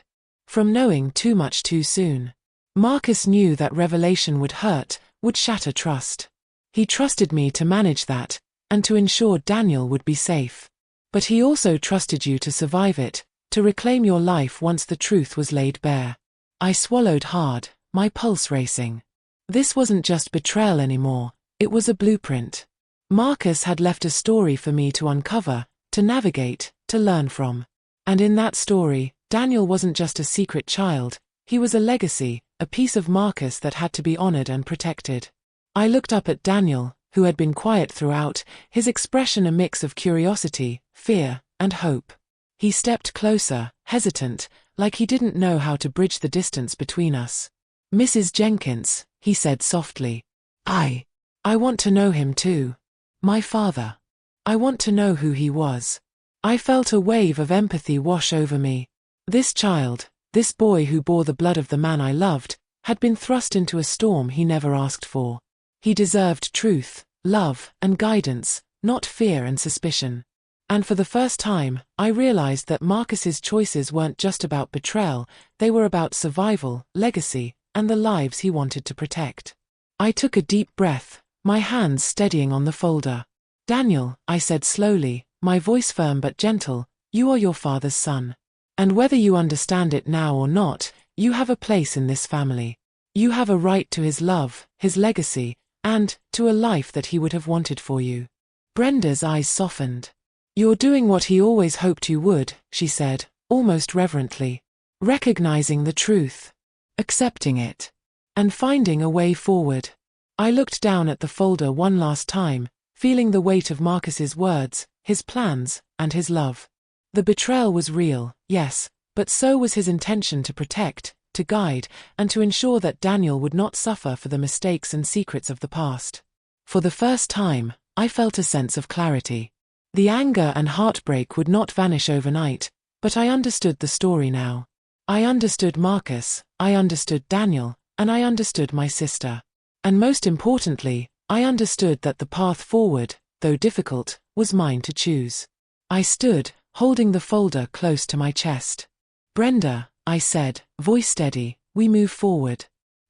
From knowing too much too soon. Marcus knew that revelation would hurt, would shatter trust. He trusted me to manage that, and to ensure Daniel would be safe. But he also trusted you to survive it, to reclaim your life once the truth was laid bare. I swallowed hard, my pulse racing. This wasn't just betrayal anymore, it was a blueprint. Marcus had left a story for me to uncover, to navigate, to learn from. And in that story, Daniel wasn't just a secret child, he was a legacy, a piece of Marcus that had to be honored and protected. I looked up at Daniel, who had been quiet throughout, his expression a mix of curiosity, fear, and hope. He stepped closer, hesitant, like he didn't know how to bridge the distance between us. Mrs. Jenkins, he said softly. I want to know him too. My father. I want to know who he was. I felt a wave of empathy wash over me. This child, this boy who bore the blood of the man I loved, had been thrust into a storm he never asked for. He deserved truth, love, and guidance, not fear and suspicion. And for the first time, I realized that Marcus's choices weren't just about betrayal, they were about survival, legacy, and the lives he wanted to protect. I took a deep breath, my hands steadying on the folder. Daniel, I said slowly, my voice firm but gentle, you are your father's son. And whether you understand it now or not, you have a place in this family. You have a right to his love, his legacy, and to a life that he would have wanted for you. Brenda's eyes softened. You're doing what he always hoped you would, she said, almost reverently. Recognizing the truth. Accepting it. And finding a way forward. I looked down at the folder one last time, feeling the weight of Marcus's words, his plans, and his love. The betrayal was real, yes, but so was his intention to protect, to guide, and to ensure that Daniel would not suffer for the mistakes and secrets of the past. For the first time, I felt a sense of clarity. The anger and heartbreak would not vanish overnight, but I understood the story now. I understood Marcus, I understood Daniel, and I understood my sister. And most importantly, I understood that the path forward, though difficult, was mine to choose. I stood, holding the folder close to my chest. Brenda, I said, voice steady, we move forward.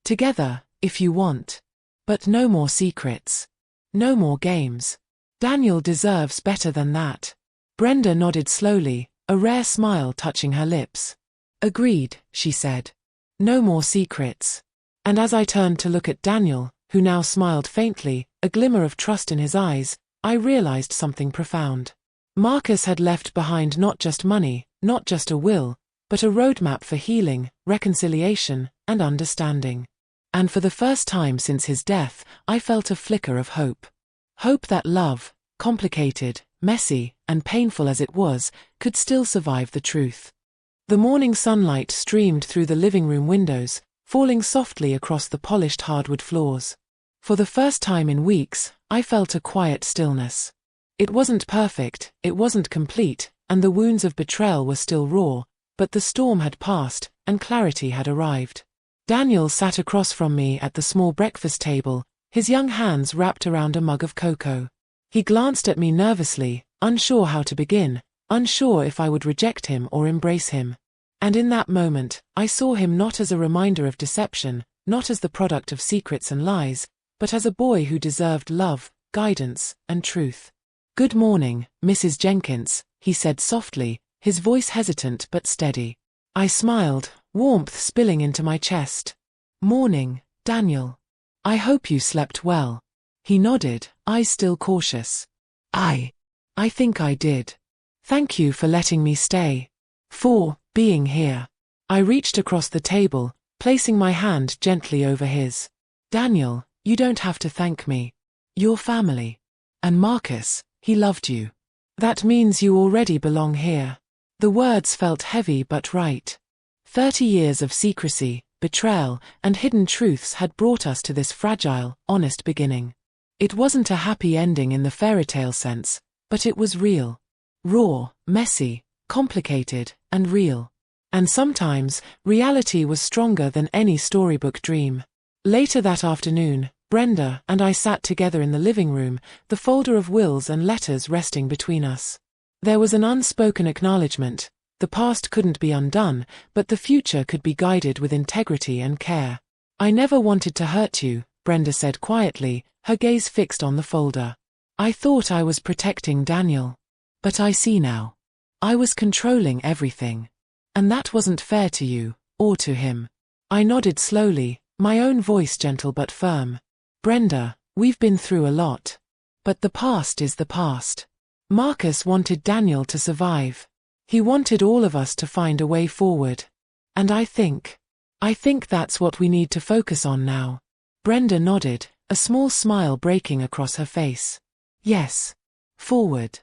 Together, if you want. But no more secrets. No more games. Daniel deserves better than that. Brenda nodded slowly, a rare smile touching her lips. Agreed, she said. No more secrets. And as I turned to look at Daniel, who now smiled faintly, a glimmer of trust in his eyes, I realized something profound. Marcus had left behind not just money, not just a will, but a roadmap for healing, reconciliation, and understanding. And for the first time since his death, I felt a flicker of hope. Hope that love, complicated, messy, and painful as it was, could still survive the truth. The morning sunlight streamed through the living room windows, falling softly across the polished hardwood floors. For the first time in weeks, I felt a quiet stillness. It wasn't perfect, it wasn't complete, and the wounds of betrayal were still raw, but the storm had passed, and clarity had arrived. Daniel sat across from me at the small breakfast table, his young hands wrapped around a mug of cocoa. He glanced at me nervously, unsure how to begin, unsure if I would reject him or embrace him. And in that moment, I saw him not as a reminder of deception, not as the product of secrets and lies, but as a boy who deserved love, guidance, and truth. "Good morning, Mrs. Jenkins," he said softly, his voice hesitant but steady. I smiled, warmth spilling into my chest. "Morning, Daniel. I hope you slept well." He nodded, eyes still cautious. I think I did. Thank you for letting me stay. For being here." I reached across the table, placing my hand gently over his. "Daniel, you don't have to thank me. Your family. And Marcus, he loved you. That means you already belong here." The words felt heavy but right. 30 years of secrecy, betrayal, and hidden truths had brought us to this fragile, honest beginning. It wasn't a happy ending in the fairy tale sense, but it was real. Raw, messy, complicated, and real. And sometimes, reality was stronger than any storybook dream. Later that afternoon, Brenda and I sat together in the living room, the folder of wills and letters resting between us. There was an unspoken acknowledgement. The past couldn't be undone, but the future could be guided with integrity and care. "I never wanted to hurt you," Brenda said quietly, her gaze fixed on the folder. "I thought I was protecting Daniel. But I see now. I was controlling everything. And that wasn't fair to you, or to him." I nodded slowly, my own voice gentle but firm. "Brenda, we've been through a lot. But the past is the past. Marcus wanted Daniel to survive. He wanted all of us to find a way forward. And I think that's what we need to focus on now." Brenda nodded, a small smile breaking across her face. "Yes. Forward."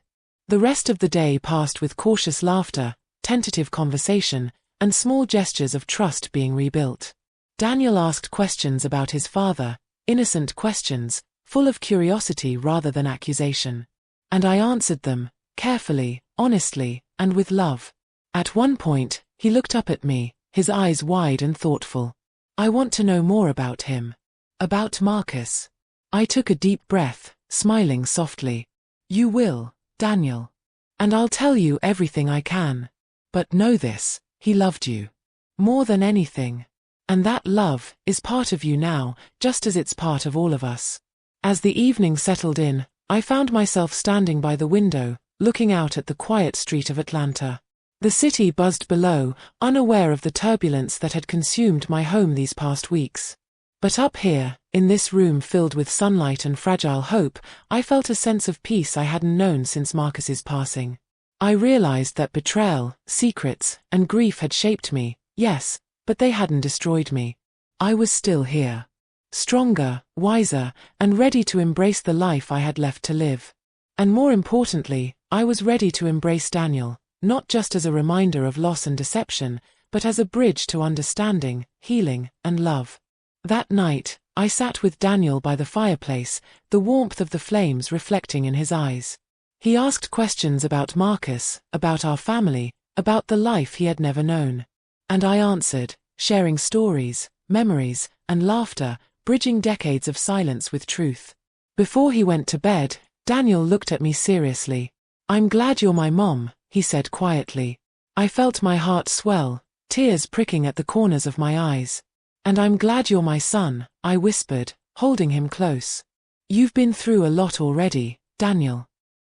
The rest of the day passed with cautious laughter, tentative conversation, and small gestures of trust being rebuilt. Daniel asked questions about his father, innocent questions, full of curiosity rather than accusation. And I answered them, carefully, honestly, and with love. At one point, he looked up at me, his eyes wide and thoughtful. "I want to know more about him. About Marcus." I took a deep breath, smiling softly. "You will, Daniel. And I'll tell you everything I can. But know this, he loved you. More than anything. And that love is part of you now, just as it's part of all of us." As the evening settled in, I found myself standing by the window, looking out at the quiet street of Atlanta. The city buzzed below, unaware of the turbulence that had consumed my home these past weeks. But up here, in this room filled with sunlight and fragile hope, I felt a sense of peace I hadn't known since Marcus's passing. I realized that betrayal, secrets, and grief had shaped me, yes, but they hadn't destroyed me. I was still here. Stronger, wiser, and ready to embrace the life I had left to live. And more importantly, I was ready to embrace Daniel, not just as a reminder of loss and deception, but as a bridge to understanding, healing, and love. That night, I sat with Daniel by the fireplace, the warmth of the flames reflecting in his eyes. He asked questions about Marcus, about our family, about the life he had never known. And I answered, sharing stories, memories, and laughter, bridging decades of silence with truth. Before he went to bed, Daniel looked at me seriously. "I'm glad you're my mom," he said quietly. I felt my heart swell, tears pricking at the corners of my eyes. "And I'm glad you're my son," I whispered, holding him close. "You've been through a lot already, Daniel.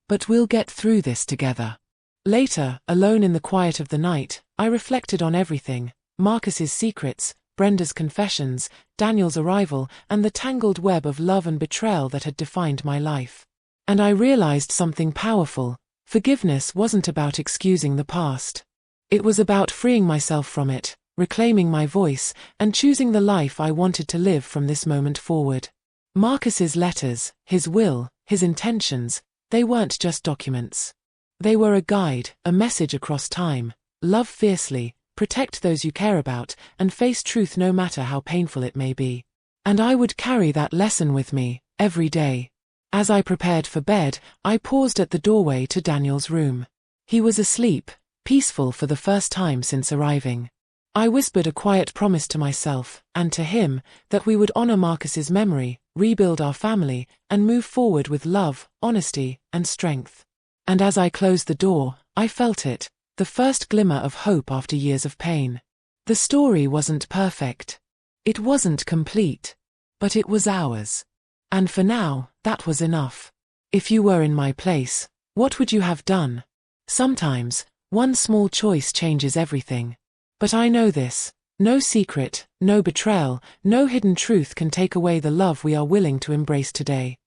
But we'll get through this together." Later, alone in the quiet of the night, I reflected on everything: Marcus's secrets, Brenda's confessions, Daniel's arrival, and the tangled web of love and betrayal that had defined my life. And I realized something powerful. Forgiveness wasn't about excusing the past. It was about freeing myself from it, reclaiming my voice, and choosing the life I wanted to live from this moment forward. Marcus's letters, his will, his intentions, they weren't just documents. They were a guide, a message across time: love fiercely, protect those you care about, and face truth no matter how painful it may be. And I would carry that lesson with me, every day. As I prepared for bed, I paused at the doorway to Daniel's room. He was asleep, peaceful for the first time since arriving. I whispered a quiet promise to myself, and to him, that we would honor Marcus's memory, rebuild our family, and move forward with love, honesty, and strength. And as I closed the door, I felt it, the first glimmer of hope after years of pain. The story wasn't perfect. It wasn't complete. But it was ours. And for now, that was enough. If you were in my place, what would you have done? Sometimes, one small choice changes everything. But I know this. No secret, no betrayal, no hidden truth can take away the love we are willing to embrace today.